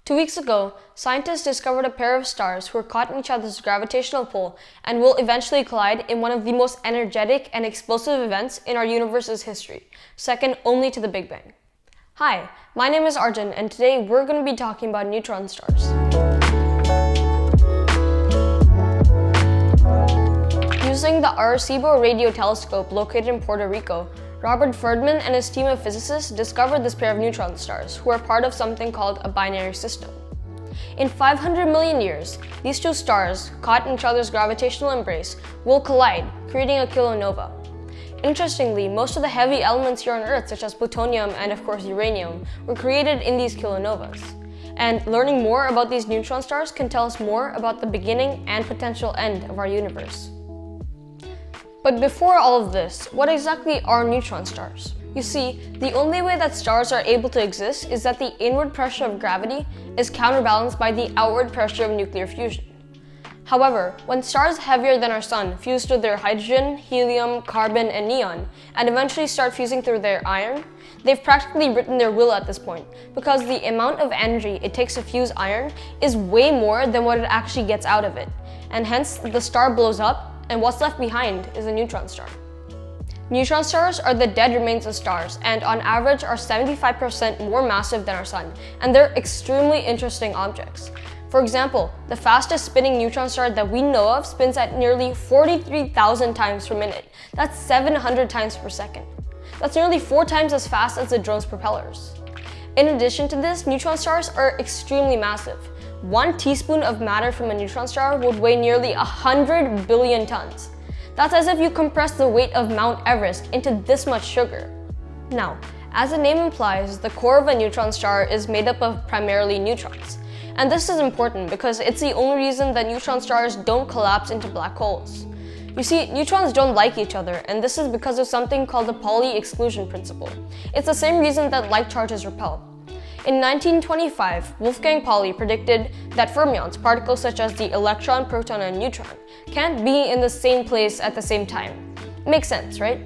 2 weeks ago, scientists discovered a pair of stars who are caught in each other's gravitational pull and will eventually collide in one of the most energetic and explosive events in our universe's history, second only to the Big Bang. Hi, my name is Arjun, and today we're going to be talking about neutron stars. Using the Arecibo radio telescope located in Puerto Rico, Robert Ferdman and his team of physicists discovered this pair of neutron stars, who are part of something called a binary system. In 500 million years, these two stars, caught in each other's gravitational embrace, will collide, creating a kilonova. Interestingly, most of the heavy elements here on Earth, such as plutonium and of course uranium, were created in these kilonovas. And learning more about these neutron stars can tell us more about the beginning and potential end of our universe. But before all of this, what exactly are neutron stars? You see, the only way that stars are able to exist is that the inward pressure of gravity is counterbalanced by the outward pressure of nuclear fusion. However, when stars heavier than our sun fuse to their hydrogen, helium, carbon, and neon, and eventually start fusing through their iron, they've practically written their will at this point, because the amount of energy it takes to fuse iron is way more than what it actually gets out of it, and hence the star blows up, and what's left behind is a neutron star. Neutron stars are the dead remains of stars, and on average are 75% more massive than our sun, and they're extremely interesting objects. For example, the fastest spinning neutron star that we know of spins at nearly 43,000 times per minute. That's 700 times per second. That's nearly 4 times as fast as the drone's propellers. In addition to this, neutron stars are extremely massive. 1 teaspoon of matter from a neutron star would weigh nearly 100 billion tons. That's as if you compress the weight of Mount Everest into this much sugar. Now, as the name implies, the core of a neutron star is made up of primarily neutrons. And this is important because it's the only reason that neutron stars don't collapse into black holes. You see, neutrons don't like each other, and this is because of something called the Pauli exclusion principle. It's the same reason that like charges repel. In 1925, Wolfgang Pauli predicted that fermions, particles such as the electron, proton, and neutron, can't be in the same place at the same time. Makes sense, right?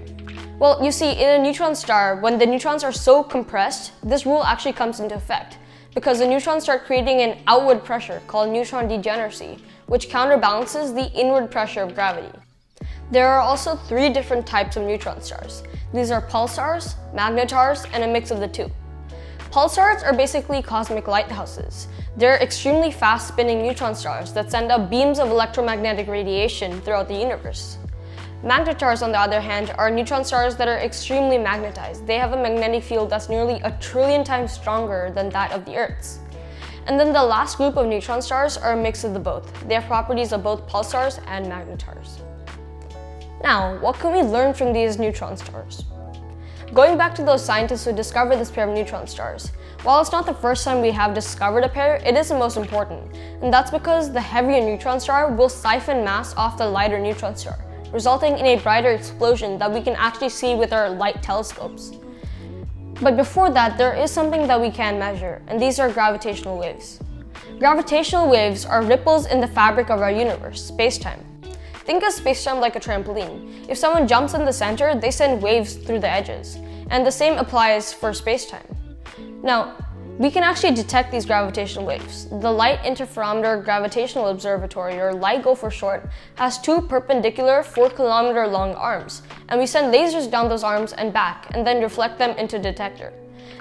Well, you see, in a neutron star, when the neutrons are so compressed, this rule actually comes into effect, because the neutrons start creating an outward pressure called neutron degeneracy, which counterbalances the inward pressure of gravity. There are also 3 different types of neutron stars. These are pulsars, magnetars, and a mix of the two. Pulsars are basically cosmic lighthouses. They're extremely fast-spinning neutron stars that send up beams of electromagnetic radiation throughout the universe. Magnetars, on the other hand, are neutron stars that are extremely magnetized. They have a magnetic field that's nearly 1 trillion times stronger than that of the Earth's. And then the last group of neutron stars are a mix of the both. They have properties of both pulsars and magnetars. Now, what can we learn from these neutron stars? Going back to those scientists who discovered this pair of neutron stars, while it's not the first time we have discovered a pair, it is the most important. And that's because the heavier neutron star will siphon mass off the lighter neutron star, resulting in a brighter explosion that we can actually see with our light telescopes. But before that, there is something that we can measure, and these are gravitational waves. Gravitational waves are ripples in the fabric of our universe, space-time. Think of space-time like a trampoline. If someone jumps in the center, they send waves through the edges. And the same applies for space-time. Now, we can actually detect these gravitational waves. The Light Interferometer Gravitational Observatory, or LIGO for short, has 2 perpendicular 4-kilometer long arms. And we send lasers down those arms and back, and then reflect them into a detector.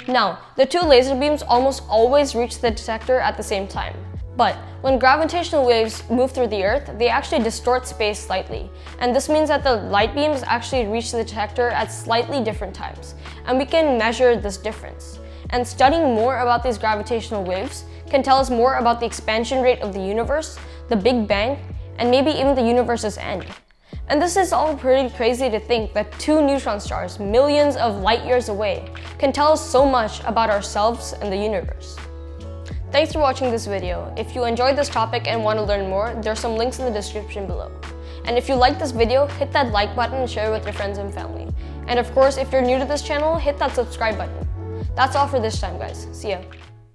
Now, the 2 laser beams almost always reach the detector at the same time. But when gravitational waves move through the Earth, they actually distort space slightly. And this means that the light beams actually reach the detector at slightly different times. And we can measure this difference. And studying more about these gravitational waves can tell us more about the expansion rate of the universe, the Big Bang, and maybe even the universe's end. And this is all pretty crazy to think that 2 neutron stars, millions of light years away, can tell us so much about ourselves and the universe. Thanks for watching this video. If you enjoyed this topic and want to learn more, there are some links in the description below. And if you like this video, hit that like button and share it with your friends and family. And of course, if you're new to this channel, hit that subscribe button. That's all for this time, guys. See ya.